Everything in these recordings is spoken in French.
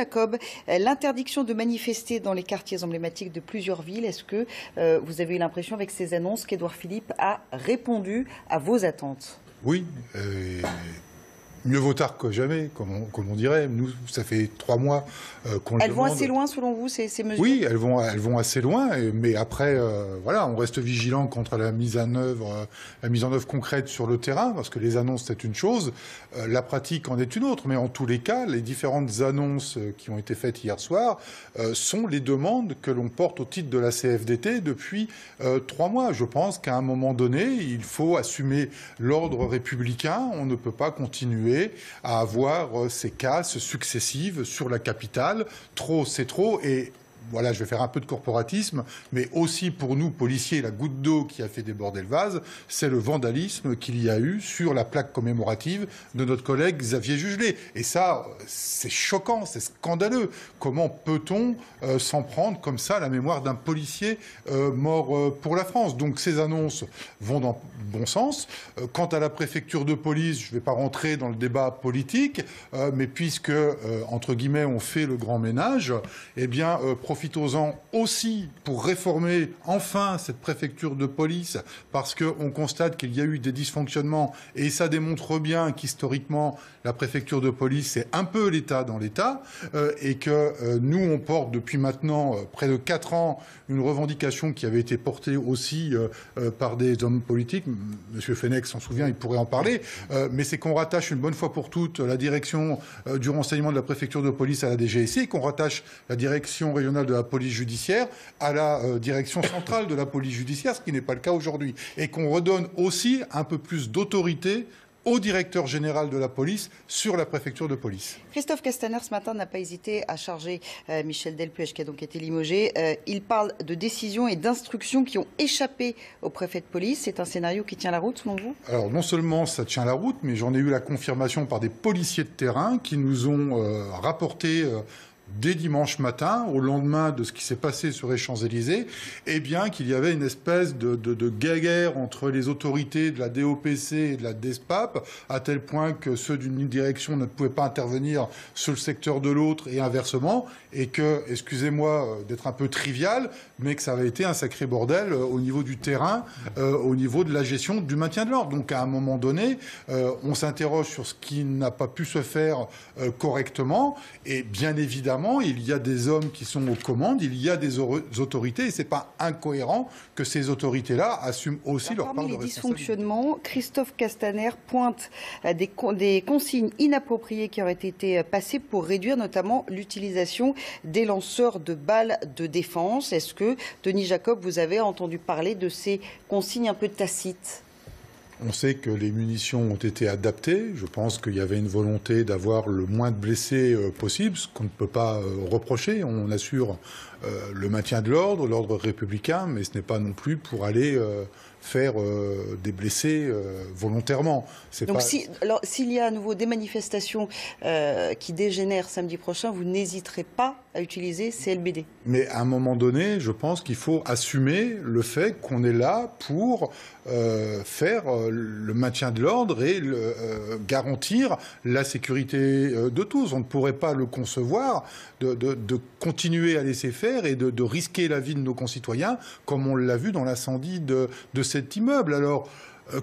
Jacob, l'interdiction de manifester dans les quartiers emblématiques de plusieurs villes, est-ce que vous avez eu l'impression avec ces annonces qu'Édouard Philippe a répondu à vos attentes? Oui, mieux vaut tard que jamais, comme on dirait. Nous, ça fait 3 mois qu'on le demande. Elles vont assez loin, selon vous, ces mesures? Oui, elles vont assez loin, mais après, voilà, on reste vigilant contre la mise en œuvre concrète sur le terrain, parce que les annonces, c'est une chose, la pratique en est une autre. Mais en tous les cas, les différentes annonces qui ont été faites hier soir sont les demandes que l'on porte au titre de la CFDT depuis 3 mois. Je pense qu'à un moment donné, il faut assumer l'ordre républicain. On ne peut pas continuer à avoir ces casses successives sur la capitale. Trop, c'est trop. Et voilà, je vais faire un peu de corporatisme, mais aussi pour nous, policiers, la goutte d'eau qui a fait déborder le vase, c'est le vandalisme qu'il y a eu sur la plaque commémorative de notre collègue Xavier Jugelé. Et ça, c'est choquant, c'est scandaleux. Comment peut-on s'en prendre comme ça à la mémoire d'un policier mort pour la France? Donc ces annonces vont dans le bon sens. Quant à la préfecture de police, je ne vais pas rentrer dans le débat politique, mais puisque, entre guillemets, on fait le grand ménage, eh bien, profitons-en aussi pour réformer enfin cette préfecture de police, parce qu'on constate qu'il y a eu des dysfonctionnements et ça démontre bien qu'historiquement la préfecture de police c'est un peu l'État dans l'État et que nous on porte depuis maintenant près de 4 ans une revendication qui avait été portée aussi par des hommes politiques. Monsieur Fenech s'en souvient, il pourrait en parler, mais c'est qu'on rattache une bonne fois pour toutes la direction du renseignement de la préfecture de police à la DGSI et qu'on rattache la direction régionale de la police judiciaire à la direction centrale de la police judiciaire, ce qui n'est pas le cas aujourd'hui. Et qu'on redonne aussi un peu plus d'autorité au directeur général de la police sur la préfecture de police. Christophe Castaner, ce matin, n'a pas hésité à charger Michel Delpech, qui a donc été limogé. Il parle de décisions et d'instructions qui ont échappé au préfet de police. C'est un scénario qui tient la route, selon vous? Alors, non seulement ça tient la route, mais j'en ai eu la confirmation par des policiers de terrain qui nous ont rapporté dès dimanche matin, au lendemain de ce qui s'est passé sur les Champs-Élysées, eh bien qu'il y avait une espèce de guerre entre les autorités de la DOPC et de la DESPAP, à tel point que ceux d'une direction ne pouvaient pas intervenir sur le secteur de l'autre et inversement, et que, excusez-moi d'être un peu trivial, mais que ça avait été un sacré bordel au niveau du terrain, au niveau de la gestion du maintien de l'ordre. Donc à un moment donné, on s'interroge sur ce qui n'a pas pu se faire correctement, et bien évidemment, il y a des hommes qui sont aux commandes, il y a des autorités, et ce n'est pas incohérent que ces autorités-là assument aussi leur part de responsabilité. Parmi les dysfonctionnements, Christophe Castaner pointe des consignes inappropriées qui auraient été passées pour réduire notamment l'utilisation des lanceurs de balles de défense. Est-ce que, Denis Jacob, vous avez entendu parler de ces consignes un peu tacites? On sait que les munitions ont été adaptées. Je pense qu'il y avait une volonté d'avoir le moins de blessés possible, ce qu'on ne peut pas reprocher. On assure le maintien de l'ordre républicain, mais ce n'est pas non plus pour aller faire des blessés volontairement. Donc s'il y a à nouveau des manifestations qui dégénèrent samedi prochain, vous n'hésiterez pas à utiliser CLBD? Mais à un moment donné, je pense qu'il faut assumer le fait qu'on est là pour faire le maintien de l'ordre et garantir la sécurité de tous. On ne pourrait pas le concevoir de continuer à laisser faire et de risquer la vie de nos concitoyens, comme on l'a vu dans l'incendie de cet immeuble. Alors,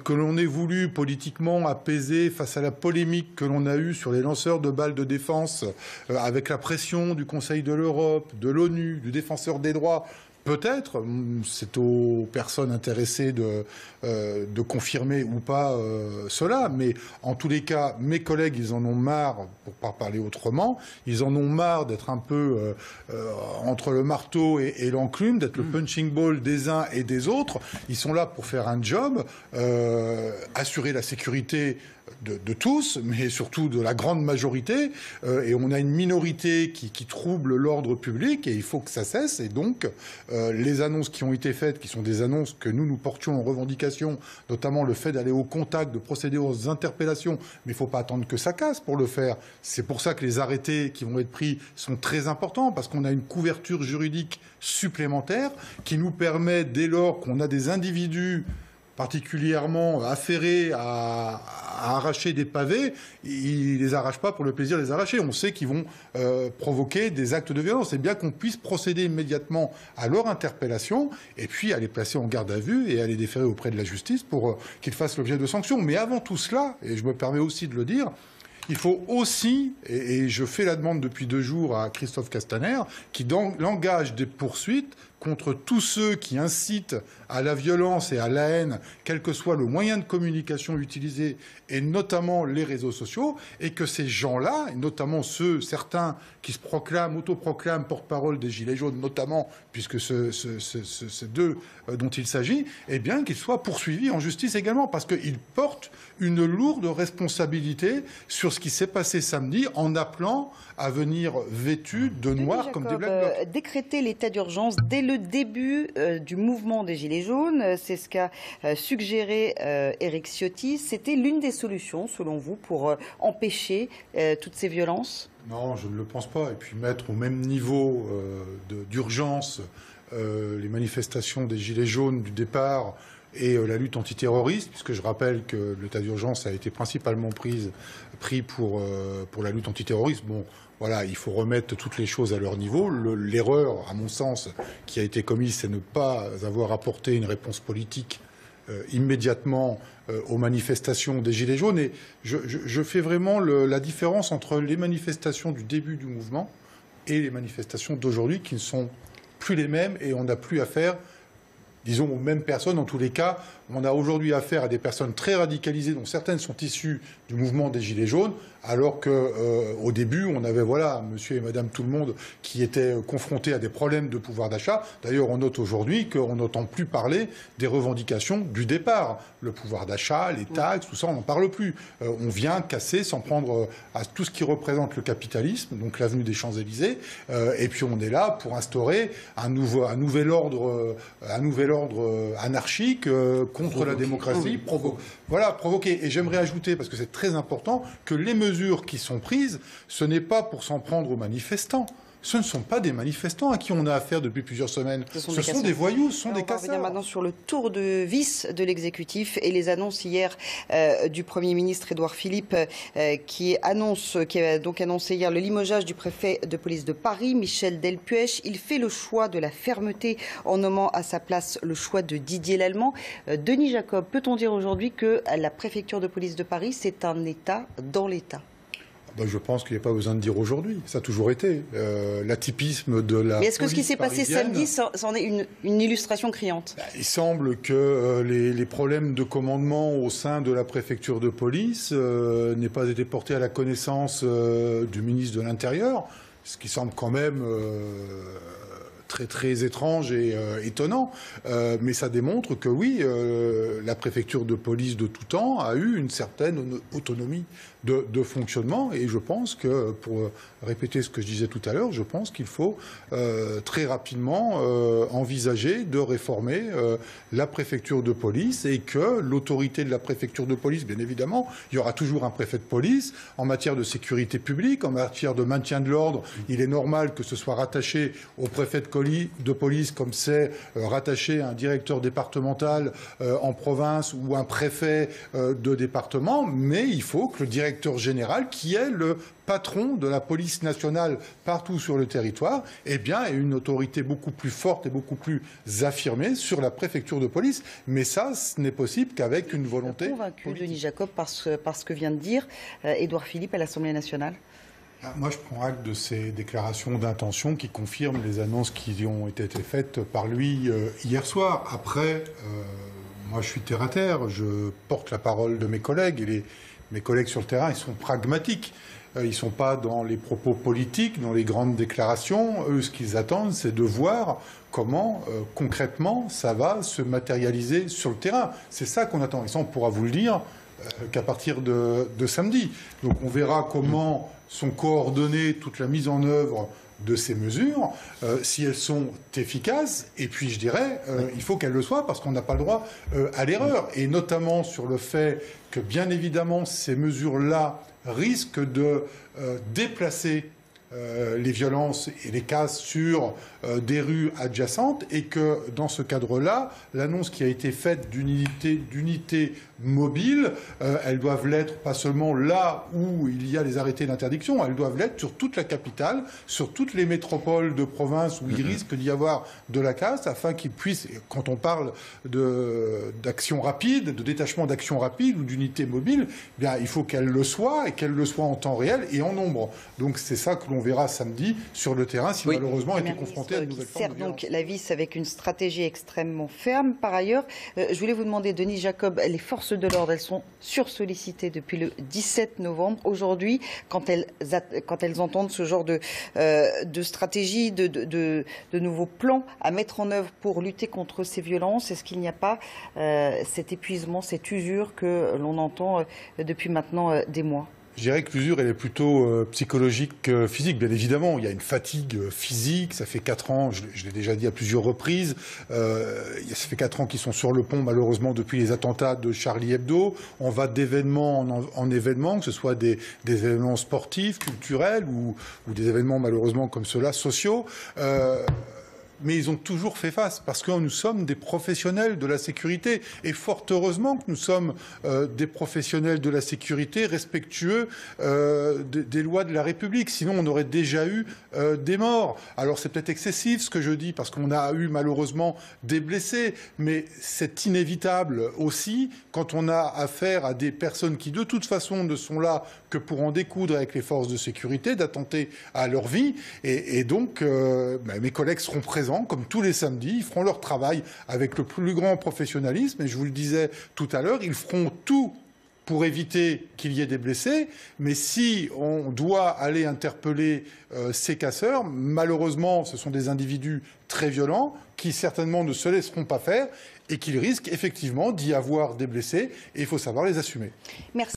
que l'on ait voulu politiquement apaiser face à la polémique que l'on a eue sur les lanceurs de balles de défense, avec la pression du Conseil de l'Europe, de l'ONU, du Défenseur des droits, peut-être, c'est aux personnes intéressées de confirmer ou pas cela, mais en tous les cas, mes collègues, ils en ont marre, pour pas parler autrement, ils en ont marre d'être un peu entre le marteau et l'enclume, d'être le punching ball des uns et des autres. Ils sont là pour faire un job, assurer la sécurité de tous, mais surtout de la grande majorité, et on a une minorité qui trouble l'ordre public, et il faut que ça cesse. Et donc, les annonces qui ont été faites, qui sont des annonces que nous portions en revendication, notamment le fait d'aller au contact, de procéder aux interpellations, mais il ne faut pas attendre que ça casse pour le faire. C'est pour ça que les arrêtés qui vont être pris sont très importants, parce qu'on a une couverture juridique supplémentaire qui nous permet, dès lors qu'on a des individus particulièrement affairés à à arracher des pavés, ils les arrachent pas pour le plaisir de les arracher. On sait qu'ils vont provoquer des actes de violence. C'est bien qu'on puisse procéder immédiatement à leur interpellation et puis à les placer en garde à vue et à les déférer auprès de la justice pour qu'ils fassent l'objet de sanctions. Mais avant tout cela, et je me permets aussi de le dire, il faut aussi, et je fais la demande depuis 2 jours à Christophe Castaner, qui engage des poursuites contre tous ceux qui incitent à la violence et à la haine, quel que soit le moyen de communication utilisé, et notamment les réseaux sociaux, et que ces gens-là, et notamment certains qui se autoproclament porte-parole des Gilets jaunes, notamment, puisque c'est d'eux dont il s'agit, eh bien qu'ils soient poursuivis en justice également, parce qu'ils portent une lourde responsabilité sur ce qui s'est passé samedi, en appelant à venir vêtus de noir comme des Black Blocs. Décréter l'état d'urgence dès le début du mouvement des Gilets jaunes, c'est ce qu'a suggéré Éric Ciotti. C'était l'une des solutions, selon vous, pour empêcher toutes ces violences ? Non, je ne le pense pas. Et puis mettre au même niveau d'urgence les manifestations des Gilets jaunes du départ et la lutte antiterroriste, puisque je rappelle que l'état d'urgence a été principalement pris pour la lutte antiterroriste. Bon, voilà, il faut remettre toutes les choses à leur niveau. L'erreur, à mon sens, qui a été commise, c'est ne pas avoir apporté une réponse politique immédiatement aux manifestations des Gilets jaunes. Et je fais vraiment la différence entre les manifestations du début du mouvement et les manifestations d'aujourd'hui, qui ne sont plus les mêmes, et on n'a plus affaire, disons, aux mêmes personnes. En tous les cas, on a aujourd'hui affaire à des personnes très radicalisées, dont certaines sont issues du mouvement des Gilets jaunes, alors qu'au début, on avait monsieur et madame tout le monde qui étaient confrontés à des problèmes de pouvoir d'achat. D'ailleurs, on note aujourd'hui qu'on n'entend plus parler des revendications du départ. Le pouvoir d'achat, les taxes, tout ça, on n'en parle plus. On vient casser, s'en prendre à tout ce qui représente le capitalisme, donc l'avenue des Champs-Élysées, et puis on est là pour instaurer un nouvel ordre anarchique contre la démocratie, provoquer. Et j'aimerais ajouter, parce que c'est très important, que les mesures qui sont prises, ce n'est pas pour s'en prendre aux manifestants. Ce ne sont pas des manifestants à qui on a affaire depuis plusieurs semaines. Ce sont des voyous, ce sont des casseurs. On va revenir maintenant sur le tour de vis de l'exécutif et les annonces hier du Premier ministre Édouard Philippe qui a donc annoncé hier le limogeage du préfet de police de Paris, Michel Delpuech. Il fait le choix de la fermeté en nommant à sa place le choix de Didier Lallement. Denis Jacob, peut-on dire aujourd'hui que la préfecture de police de Paris, c'est un État dans l'État ? Je pense qu'il n'y a pas besoin de dire aujourd'hui. Ça a toujours été. L'atypisme de la. Mais est-ce que ce qui s'est passé samedi, c'en est une illustration criante ? Il semble que les problèmes de commandement au sein de la préfecture de police n'aient pas été portés à la connaissance du ministre de l'Intérieur, ce qui semble quand même très très étrange et étonnant, mais ça démontre que oui, la préfecture de police de tout temps a eu une certaine autonomie de fonctionnement, et je pense que, pour répéter ce que je disais tout à l'heure, je pense qu'il faut très rapidement envisager de réformer la préfecture de police, et que l'autorité de la préfecture de police, bien évidemment, il y aura toujours un préfet de police. En matière de sécurité publique, en matière de maintien de l'ordre, il est normal que ce soit rattaché au préfet de police, comme c'est rattaché à un directeur départemental en province ou un préfet de département, mais il faut que le directeur général, qui est le patron de la police nationale partout sur le territoire, ait une autorité beaucoup plus forte et beaucoup plus affirmée sur la préfecture de police. Mais ça, ce n'est possible qu'avec une volonté convaincu, politique. Denis Jacob, par ce que vient de dire Édouard Philippe à l'Assemblée nationale. Moi, je prends acte de ces déclarations d'intention qui confirment les annonces qui ont été faites par lui hier soir. Après, moi, je suis terre à terre. Je porte la parole de mes collègues, et mes collègues sur le terrain, ils sont pragmatiques. Ils ne sont pas dans les propos politiques, dans les grandes déclarations. Eux, ce qu'ils attendent, c'est de voir comment, concrètement, ça va se matérialiser sur le terrain. C'est ça qu'on attend. Et ça, on pourra vous le dire qu'à partir de samedi. Donc, on verra comment sont coordonnées toute la mise en œuvre de ces mesures, si elles sont efficaces, et puis je dirais, il faut qu'elles le soient, parce qu'on n'a pas le droit à l'erreur, et notamment sur le fait que, bien évidemment, ces mesures-là risquent de déplacer les violences et les casses sur des rues adjacentes, et que dans ce cadre-là, l'annonce qui a été faite d'unités mobiles, elles doivent l'être pas seulement là où il y a les arrêtés d'interdiction, elles doivent l'être sur toute la capitale, sur toutes les métropoles de province où il risque d'y avoir de la casse, afin qu'ils puissent, quand on parle d'action rapide, de détachement d'action rapide ou d'unités mobiles, eh bien, il faut qu'elles le soient, et qu'elles le soient en temps réel et en nombre. Donc c'est ça que l'on verra samedi sur le terrain, si malheureusement on était confronté à de nouvelles formes de violence. Donc la vis avec une stratégie extrêmement ferme. Par ailleurs, je voulais vous demander, Denis Jacob, les forces de l'ordre, elles sont sursollicitées depuis le 17 novembre. Aujourd'hui, quand elles entendent ce genre de stratégie, de nouveaux plans à mettre en œuvre pour lutter contre ces violences, est-ce qu'il n'y a pas cet épuisement, cette usure que l'on entend depuis maintenant des mois? Je dirais que l'usure, elle est plutôt psychologique, physique. Bien évidemment, il y a une fatigue physique. Ça fait 4 ans, je l'ai déjà dit à plusieurs reprises, ça fait 4 ans qu'ils sont sur le pont, malheureusement, depuis les attentats de Charlie Hebdo. On va d'événement en événement, que ce soit des événements sportifs, culturels ou des événements, malheureusement, comme ceux-là, sociaux. Mais ils ont toujours fait face, parce que nous sommes des professionnels de la sécurité. Et fort heureusement que nous sommes des professionnels de la sécurité respectueux des lois de la République. Sinon, on aurait déjà eu des morts. Alors, c'est peut-être excessif ce que je dis, parce qu'on a eu malheureusement des blessés. Mais c'est inévitable aussi quand on a affaire à des personnes qui, de toute façon, ne sont là que pour en découdre avec les forces de sécurité, d'attenter à leur vie. Et donc, mes collègues seront présents, comme tous les samedis, ils feront leur travail avec le plus grand professionnalisme, et je vous le disais tout à l'heure, ils feront tout pour éviter qu'il y ait des blessés, mais si on doit aller interpeller ces casseurs, malheureusement, ce sont des individus très violents qui certainement ne se laisseront pas faire et qui risquent effectivement d'y avoir des blessés, et il faut savoir les assumer. Merci.